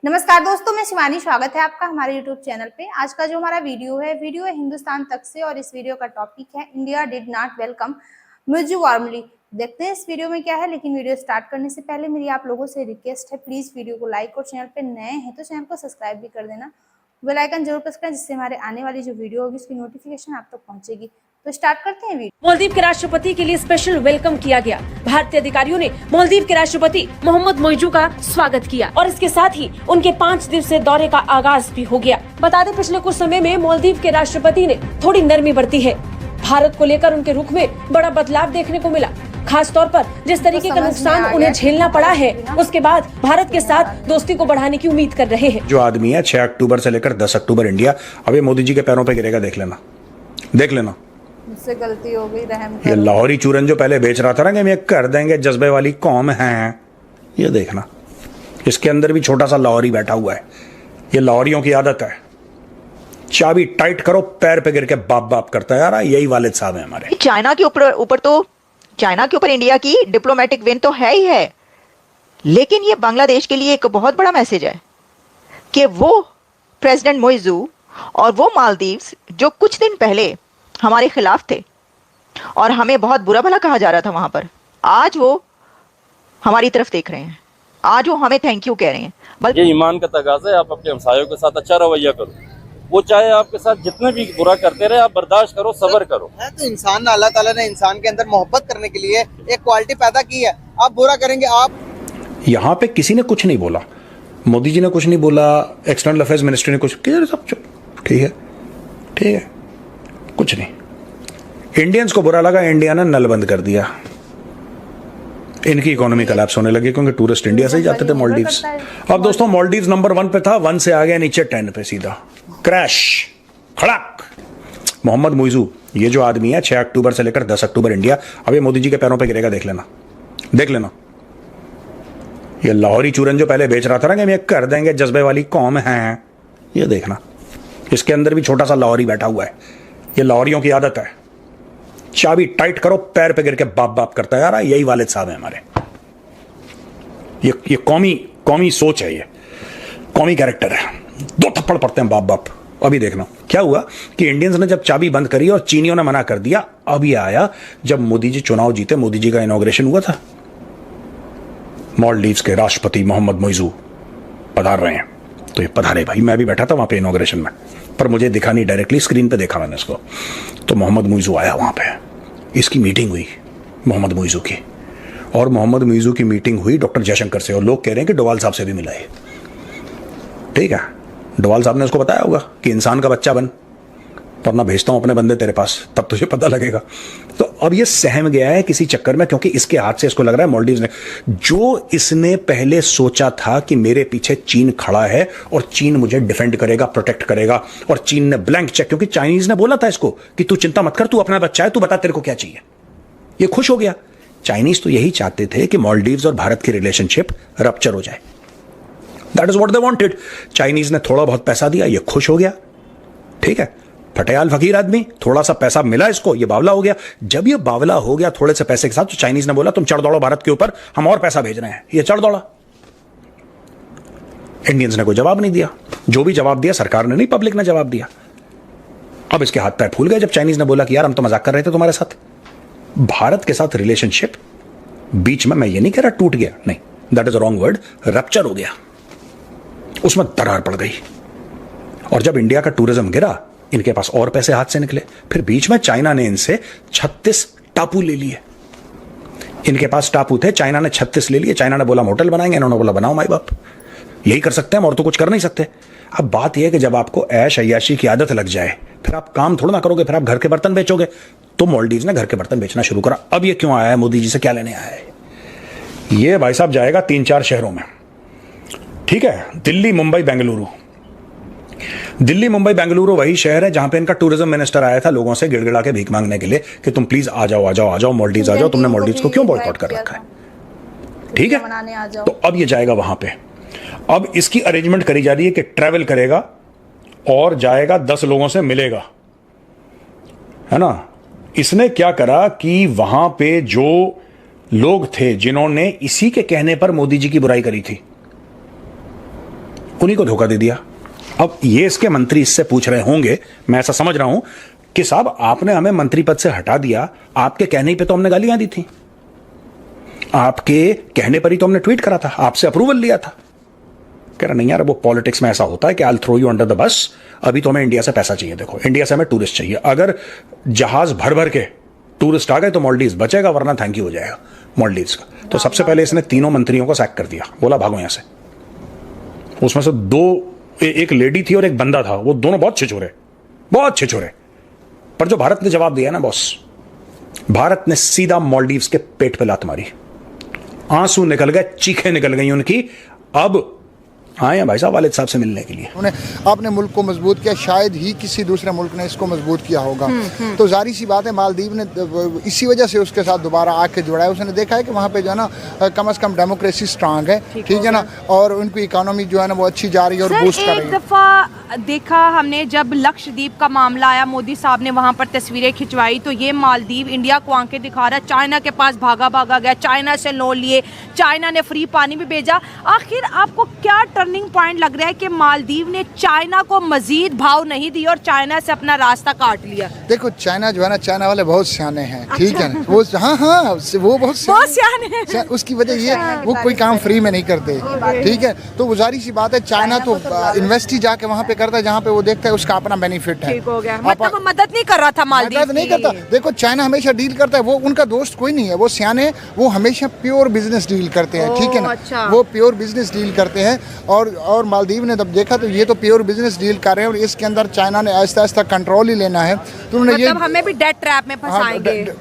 नमस्कार दोस्तों, मैं शिवानी। स्वागत है आपका हमारे YouTube चैनल पे। आज का जो हमारा वीडियो है हिंदुस्तान तक से, और इस वीडियो का टॉपिक है India did not welcome Muizzu warmly. देखते हैं इस वीडियो में क्या है, लेकिन वीडियो स्टार्ट करने से पहले मेरी आप लोगों से रिक्वेस्ट है, प्लीज वीडियो को लाइक और चैनल पे नए हैं तो चैनल को सब्सक्राइब भी कर देना, बेल आइकन जरूर प्रेस करें, जिससे हमारे आने वाली जो वीडियो होगी उसकी नोटिफिकेशन आप तक पहुंचेगी। तो स्टार्ट करते हैं वीडियो। मालदीव के राष्ट्रपति के लिए स्पेशल वेलकम किया गया। भारतीय अधिकारियों ने मालदीव के राष्ट्रपति मोहम्मद मुइज़ू का स्वागत किया और इसके साथ ही उनके 5 दिवसीय दौरे का आगाज भी हो गया। बता दें, पिछले कुछ समय में मालदीव के राष्ट्रपति ने थोड़ी नरमी बरती है। भारत को लेकर उनके रुख में बड़ा बदलाव देखने को मिला। खास तौर पर जिस तरीके का नुकसान उन्हें झेलना पड़ा है, उसके बाद भारत के साथ दोस्ती को बढ़ाने की उम्मीद कर रहे हैं। जो आदमी है 6 अक्टूबर से लेकर 10 अक्टूबर इंडिया, अब ये मोदी जी के पैरों पे गिरेगा। देख लेना मुझसे गलती हो गई, रहम ये करो। लाहौरी चूरन जो पहले बेच रहा था ना कि हम ये कर देंगे, जज्बे वाली कौम है, ये देखना इसके अंदर भी छोटा सा लाहौरी बैठा हुआ है। ये लाहौरियों की आदत है, चाबी टाइट करो पैर पे गिर के बाप बाप करता है। यार यही वालिद साहब है हमारे। चाइना के ऊपर इंडिया की डिप्लोमेटिक विन तो है ही है, लेकिन ये बांग्लादेश के लिए एक बहुत बड़ा मैसेज है कि वो प्रेसिडेंट मुइज़ू और वो मालदीव्स जो कुछ दिन पहले हमारे खिलाफ थे और हमें बहुत बुरा भला कहा जा रहा था वहां पर, आज वो हमारी तरफ देख रहे हैं, आज वो हमें थैंक यू कह रहे हैं। ये ईमान का तकाज़ा है, आप अपने हमसायों के साथ अच्छा रवैया करो। वो चाहे आपके साथ जितने भी बुरा करते रहे, आप बर्दाश्त करो, सब्र करो। है तो इंसान, अल्लाह ताला ने इंसान के अंदर मोहब्बत करने के लिए एक क्वालिटी पैदा की है। आप बुरा करेंगे, आप यहाँ पे किसी ने कुछ नहीं बोला, मोदी जी ने कुछ नहीं बोला, एक्सटर्नल अफेयर्स मिनिस्ट्री ने कुछ किया, सब चुप। ठीक है, कुछ नहीं। इंडियंस को बुरा लगा, इंडिया ने नल बंद कर दिया, इनकी इकोनॉमी कोलैप्स होने लगी क्योंकि टूरिस्ट इंडिया से ही जाते थे मालदीव्स। अब दोस्तों मालदीव्स नंबर 1 पे था, 1 से आ गया नीचे 10 पे, सीधा क्रैश, खड़ाक। मोहम्मद मुइज़ू ये जो आदमी है 6 अक्टूबर से लेकर 10 अक्टूबर इंडिया, अब ये मोदी जी के पैरों पे गिरेगा। देख लेना ये लाहौरी चूरन जो पहले बेच रहा था ना कि हम ये कर देंगे, जज्बे वाली कौम है, ये देखना इसके अंदर भी छोटा सा लाहौरी बैठा हुआ है। ये लाहौरियों की आदत है, चाबी टाइट करो पैर पे गिर के बाप बाप करता है। यार यही वालिद साहब है हमारे। ये कौमी सोच है, ये कौमी कैरेक्टर है। 2 थप्पड़ पड़ते हैं बाप बाप। अभी देखना क्या हुआ कि इंडियंस ने जब चाबी बंद करी और चीनियों ने मना कर दिया, अब ये आया जब मोदी जी चुनाव जीते, मोदी जी का इनॉग्रेशन हुआ था। मालदीव्स के राष्ट्रपति मोहम्मद मुइज़ू पधार रहे हैं, तो ये पधारे भाई। मैं भी बैठा था वहां पे इनॉग्रेशन में, पर मुझे दिखा नहीं, डायरेक्टली स्क्रीन पे देखा मैंने इसको। तो मोहम्मद मुइज़ू आया वहां पे, इसकी मीटिंग हुई मोहम्मद मुइज़ू की, और मोहम्मद मुइज़ू की मीटिंग हुई डॉक्टर जयशंकर से, और लोग कह रहे हैं कि डोवाल साहब से भी मिला है। ठीक है, डोवाल साहब ने उसको बताया होगा कि इंसान का बच्चा बन, वरना भेजता हूं अपने बंदे तेरे पास, तब तुझे पता लगेगा। तो अब ये सहम गया है किसी चक्कर में, क्योंकि इसके हाथ से इसको लग रहा है मालदीव्स ने, जो इसने पहले सोचा था कि मेरे पीछे चीन खड़ा है और चीन मुझे डिफेंड करेगा, प्रोटेक्ट करेगा, और चीन ने ब्लैंक चेक, क्योंकि चाइनीज ने बोला था इसको कि तू चिंता मत कर, तू अपना बच्चा है, तू बता तेरे को क्या चाहिए। ये खुश हो गया। चाइनीज तो यही चाहते थे कि मालदीव्स और भारत की रिलेशनशिप रप्चर हो जाए। That is what they wanted. Chinese ने थोड़ा बहुत पैसा दिया, ये खुश हो गया। ठीक है, फटेयाल फकीर आदमी, थोड़ा सा पैसा मिला इसको, ये बावला हो गया। जब ये बावला हो गया थोड़े से पैसे के साथ, तो चाइनीज ने बोला तुम चढ़ दौड़ो भारत के ऊपर, हम और पैसा भेज रहे हैं। ये चढ़ दौड़ा। इंडियंस ने कोई जवाब नहीं दिया। जो भी जवाब दिया सरकार ने नहीं, पब्लिक ने जवाब दिया। अब इसके हाथ पैर फूल गए जब चाइनीज ने बोला कि यार हम तो मजाक कर रहे थे तुम्हारे साथ। भारत के साथ रिलेशनशिप बीच में, मैं ये नहीं कह रहा टूट गया, नहीं, that is wrong word, rupture हो गया, उसमें दरार पड़ गई। और जब इंडिया का टूरिज्म गिरा, इनके पास और पैसे हाथ से निकले। फिर बीच में चाइना ने इनसे 36 टापू ले लिए। इनके पास टापू थे, चाइना ने 36 ले लिए। चाइना ने बोला हम होटल बनाएंगे, इन्होंने बोला बनाओ माई बाप, यही कर सकते हैं हम, और तो कुछ कर नहीं सकते। अब बात यह है कि जब आपको ऐश अय्याशी की आदत लग जाए, फिर आप काम थोड़ा ना करोगे, फिर आप घर के बर्तन बेचोगे। तो मालदीव्स ने घर के बर्तन बेचना शुरू करा। अब ये क्यों आया है, मोदी जी से क्या लेने आया है? ये भाई साहब जाएगा 3-4 शहरों में। ठीक है, दिल्ली मुंबई बेंगलुरु। दिल्ली मुंबई बेंगलुरु वही शहर है जहां पे इनका टूरिज्म मिनिस्टर आया था लोगों से गिड़गिड़ा के भीख मांगने के लिए कि तुम प्लीज आ जाओ मालदीव्स आ जाओ। तुमने मालदीव्स को क्यों बॉयकॉट कर रखा है? ठीक है, तो अब ये जाएगा वहां पे। अब इसकी अरेंजमेंट करी जा रही है कि ट्रैवल करेगा और जाएगा, 10 लोगों से मिलेगा, है ना। इसने क्या करा कि वहां पे जो लोग थे जिन्होंने इसी के कहने पर मोदी जी की बुराई करी थी, उन्हीं को धोखा दे दिया। अब ये इसके मंत्री इससे पूछ रहे होंगे, मैं ऐसा समझ रहा हूं कि साहब आपने हमें मंत्री पद से हटा दिया, आपके कहने पे तो हमने गालियां दी थी, आपके कहने पर ही तो हमने ट्वीट करा था, आपसे अप्रूवल लिया था। कह रहा नहीं यार, वो पॉलिटिक्स में ऐसा होता है कि I will throw you under the bus. अभी तो हमें इंडिया से पैसा चाहिए, देखो इंडिया से हमें टूरिस्ट चाहिए। अगर जहाज भर भर के टूरिस्ट आ गए तो मालदीव्स बचेगा, वरना थैंक यू हो जाएगा मालदीव्स का। तो सबसे पहले इसने तीनों मंत्रियों को सैक कर दिया, बोला भागो यहां से। उसमें से एक लेडी थी और एक बंदा था, वो दोनों बहुत छिछोरे। पर जो भारत ने जवाब दिया ना बॉस, भारत ने सीधा मालदीव्स के पेट पे लात मारी, आंसू निकल गए, चीखें निकल गई उनकी। अब आए हैं भाई साहब वालिद साहब से मिलने के लिए। उन्होंने अपने मुल्क को मजबूत किया, शायद ही किसी दूसरे मुल्क ने इसको मजबूत किया होगा। तो जाहिर सी बात है मालदीव ने इसी वजह से उसके साथ दोबारा आके जुड़ा है। उसने देखा है कि वहाँ पे जो है ना कम से कम डेमोक्रेसी स्ट्रांग है, ठीक है ना, और उनकी इकोनॉमी जो है ना वो अच्छी जा रही है और बूस्ट कर रही है। एक दफ़ा देखा हमने जब लक्षद्वीप का मामला आया, मोदी साहब ने वहाँ पर तस्वीरें खिंचवाई, तो ये मालदीव इंडिया को आंखें दिखा रहा, चाइना के पास भागा गया, चाइना से लोन लिए, चाइना ने फ्री पानी भी भेजा। आखिर आपको क्या टर्निंग पॉइंट लग रहा है कि मालदीव ने चाइना को मजीद भाव नहीं दिया और चाइना से अपना रास्ता काट लिया? देखो चाइना जो है ना, चाइना वाले बहुत सियाने हैं, ठीक है ना, वो हाँ वो बहुत सियाने हैं। उसकी वजह ये वो कोई काम फ्री में नहीं करते, ठीक है। तो वो जाहिर सी बात है, चाइना तो इन्वेस्ट ही जाके वहाँ पे करता है जहाँ पे वो देखता है उसका अपना बेनिफिट है। ठीक हो गया, मतलब वो मदद नहीं कर रहा था मालदीव, मदद नहीं करता। देखो चाइना हमेशा डील करता है, वो उनका दोस्त कोई नहीं है, वो सियाने, वो हमेशा प्योर बिजनेस डील करते हैं, ठीक है ना। अच्छा। वो प्योर बिजनेस डील करते हैं और मालदीव ने जब देखा तो ये तो प्योर बिजनेस डील कर रहे हैं और इसके अंदर चाइना ने आहिस्ता कंट्रोल ही लेना है। तो उन्होंने मतलब हमें भी डेट ट्रैप में फंसाएंगे।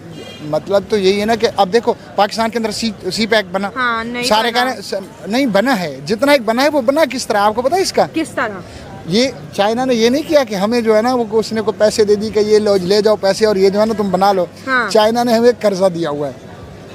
मतलब तो यही है ना कि अब देखो पाकिस्तान के अंदर सी पैक बना, हाँ, सारे नहीं बना है, जितना एक बना है वो बना किस तरह, आपको पता है इसका? किस तरह? ये चाइना ने ये नहीं किया कि हमें जो है ना वो उसने को पैसे दे दी कि ये ले जाओ पैसे और ये जो है ना तुम बना लो। हाँ। चाइना ने हमें कर्जा दिया हुआ है,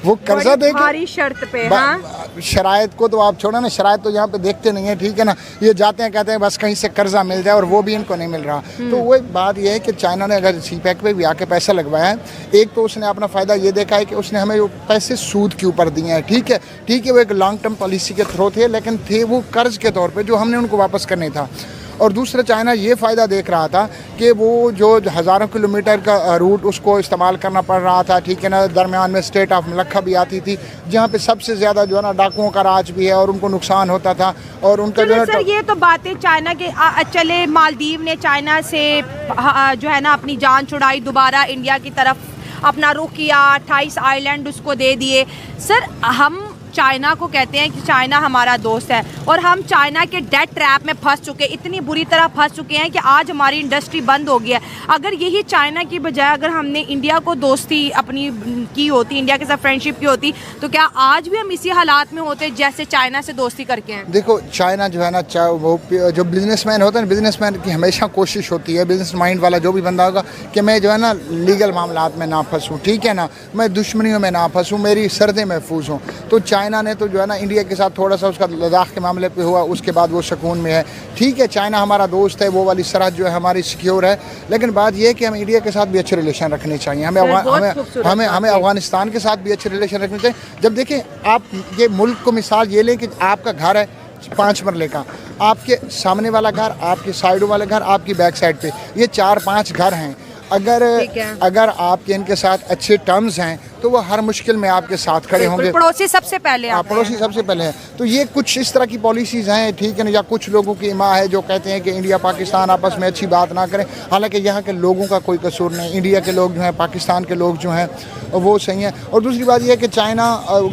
वो कर्जा दे भारी शर्त पे। हाँ? शराइत को तो आप छोड़ो ना, शराइत तो यहाँ पे देखते नहीं है, ठीक है ना। ये जाते हैं कहते हैं बस कहीं से कर्जा मिल जाए और वो भी इनको नहीं मिल रहा। तो वो एक बात ये है कि चाइना ने अगर सी पैक पे भी आके पैसा लगवाया है, एक तो उसने अपना फ़ायदा ये देखा है कि उसने हमें वो पैसे सूद के ऊपर दिए हैं, ठीक है वो एक लॉन्ग टर्म पॉलिसी के थ्रू थे, लेकिन थे वो कर्ज के तौर पर जो हमने उनको वापस करने था। और दूसरा चाइना ये फ़ायदा देख रहा था कि वो जो हज़ारों किलोमीटर का रूट उसको इस्तेमाल करना पड़ रहा था, ठीक है ना, दरमियान में स्टेट ऑफ मलक्का भी आती थी जहाँ पे सबसे ज़्यादा जो है ना डाकुओं का राज भी है और उनको नुकसान होता था और उनका जो है सर ये तो बातें चाइना के चले, मालदीव ने चाइना से जो है ना अपनी जान छुड़ाई, दोबारा इंडिया की तरफ अपना रुख किया, 28 आइलैंड उसको दे दिए। सर हम चाइना को कहते हैं कि चाइना हमारा दोस्त है और हम चाइना के डेट ट्रैप में फंस चुके, इतनी बुरी तरह फंस चुके हैं कि आज हमारी इंडस्ट्री बंद हो गई है। अगर यही चाइना की बजाय अगर हमने इंडिया को दोस्ती अपनी की होती, इंडिया के साथ फ्रेंडशिप की होती, तो क्या आज भी हम इसी हालात में होते जैसे चाइना से दोस्ती करके हैं? देखो चाइना जो है ना, वो जो बिजनेसमैन होता है, बिजनेसमैन की हमेशा कोशिश होती है, बिजनेस माइंड वाला जो भी बंदा होगा, कि मैं जो है ना लीगल मामलात में ना फंसूँ, ठीक है ना, मैं दुश्मनियों में ना फंसूँ, मेरी सरहदें महफूज हों। तो चाइना ने तो जो है ना इंडिया के साथ थोड़ा सा उसका लद्दाख के मामले पे हुआ, उसके बाद वो सुकून में है, ठीक है। चाइना हमारा दोस्त है, वो वाली सरहद जो है हमारी सिक्योर है, लेकिन बात ये है कि हमें इंडिया के साथ भी अच्छे रिलेशन रखने चाहिए, हमें अफगानिस्तान के साथ भी अच्छे रिलेशन रखने चाहिए। जब देखें आप ये मुल्क को मिसाल ये लें कि आपका घर है 5 मरले का, आपके सामने वाला घर, आपके साइडों वाले घर, आपकी बैक साइड पे ये 4-5 घर हैं। अगर आपके इनके साथ अच्छे टर्म्स हैं तो वो हर मुश्किल में आपके साथ खड़े होंगे। पड़ोसी सबसे पहले, पड़ोसी सबसे पहले हैं। तो ये कुछ इस तरह की पॉलिसीज़ हैं, ठीक है ना। या कुछ लोगों की इमा है जो कहते हैं कि इंडिया पाकिस्तान आपस में अच्छी बात ना करें, हालांकि यहाँ के लोगों का कोई कसूर नहीं, इंडिया के लोग जो हैं, पाकिस्तान के लोग जो हैं वो सही हैं। और दूसरी बात यह है कि चाइना,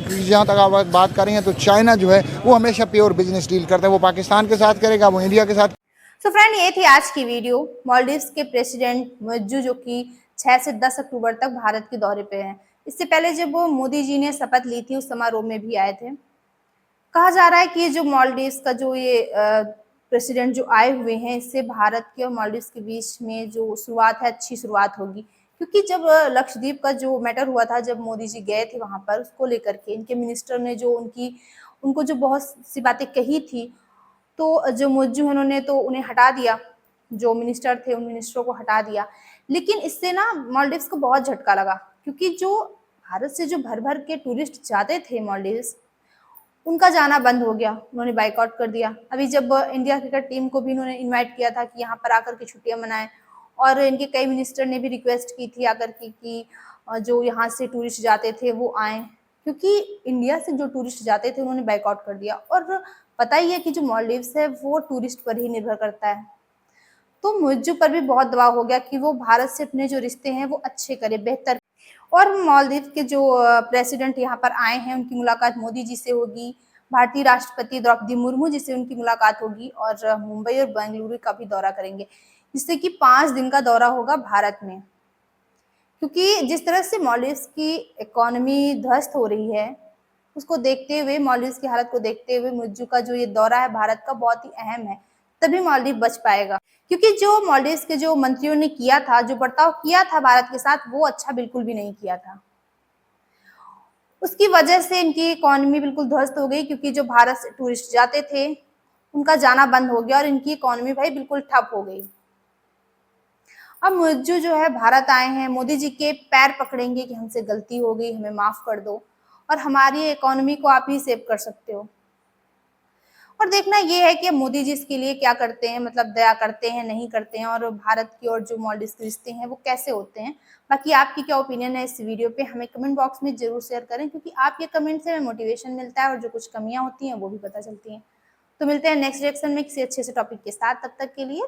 जहाँ तक आप बात कर रही हैं, तो चाइना जो है वो हमेशा प्योर बिजनेस डील करता है, वो पाकिस्तान के साथ करेगा, वो इंडिया के साथ। तो फ्रेंड ये थी आज की वीडियो। मालदीव्स के प्रेसिडेंट मौजू जो कि 6 से 10 अक्टूबर तक भारत के दौरे पे हैं। इससे पहले जब वो मोदी जी ने शपथ ली थी उस समारोह में भी आए थे। कहा जा रहा है कि जो मालदीव्स का जो ये प्रेसिडेंट जो आए हुए हैं, इससे भारत के और मालदीव्स के बीच में जो शुरुआत है अच्छी शुरुआत होगी, क्योंकि जब लक्षद्वीप का जो मैटर हुआ था, जब मोदी जी गए थे वहां पर, उसको लेकर के इनके मिनिस्टर ने जो उनको जो बहुत सी बातें कही थी, तो जो मौजू है उन्होंने तो उन्हें हटा दिया, जो मिनिस्टर थे उन मिनिस्टरों को हटा दिया। लेकिन इससे ना मालदीव्स को बहुत झटका लगा, क्योंकि जो भारत से जो भर भर के टूरिस्ट जाते थे मालदीव्स, उनका जाना बंद हो गया, उन्होंने बाइकआउट कर दिया। अभी जब इंडिया क्रिकेट टीम को भी उन्होंने इनवाइट किया था कि यहाँ पर आकर के छुट्टियां मनाएं, और इनके कई मिनिस्टर ने भी रिक्वेस्ट की थी आकर की कि जो यहाँ से टूरिस्ट जाते थे वो आएँ, क्योंकि इंडिया से जो टूरिस्ट जाते थे उन्होंने बाइकआउट कर दिया। और पता ही है कि जो मालदीव्स है वो टूरिस्ट पर ही निर्भर करता है, तो मुझे पर भी बहुत दबाव हो गया कि वो भारत से अपने जो रिश्ते हैं वो अच्छे करे, बेहतर। और मालदीव के जो प्रेसिडेंट यहाँ पर आए हैं उनकी मुलाकात मोदी जी से होगी, भारतीय राष्ट्रपति द्रौपदी मुर्मू जी से उनकी मुलाकात होगी, और मुंबई और बेंगलुरु का भी दौरा करेंगे, जिससे कि 5 दिन का दौरा होगा भारत में। क्योंकि जिस तरह से मालदीव्स की इकोनॉमी ध्वस्त हो रही है, उसको देखते हुए, मालदीव्स की हालत को देखते हुए मुज्जू का जो ये दौरा है भारत का बहुत ही अहम है, तभी मालदीव बच पाएगा। क्योंकि जो मालदीव्स के जो मंत्रियों ने किया था, जो बर्ताव किया था भारत के साथ, वो अच्छा बिल्कुल भी नहीं किया था। उसकी वजह से इनकी इकोनॉमी बिल्कुल ध्वस्त हो गई, क्योंकि जो भारत से टूरिस्ट जाते थे उनका जाना बंद हो गया और इनकी इकोनॉमी भाई बिल्कुल ठप हो गई। अब मुज्जू जो है भारत आए हैं, मोदी जी के पैर पकड़ेंगे कि हमसे गलती हो गई, हमें माफ कर दो और हमारी इकोनॉमी को आप ही सेव कर सकते हो। और देखना ये है कि मोदी जी इसके लिए क्या करते हैं, मतलब दया करते हैं, नहीं करते हैं, और भारत की और जो मालदीव्स के रिश्ते हैं वो कैसे होते हैं। बाकी आपकी क्या ओपिनियन है इस वीडियो पे, हमें कमेंट बॉक्स में जरूर शेयर करें, क्योंकि आपके कमेंट से हमें मोटिवेशन मिलता है और जो कुछ कमियां होती हैं वो भी पता चलती हैं। तो मिलते हैं नेक्स्ट रिएक्शन में किसी अच्छे से टॉपिक के साथ, तब तक के लिए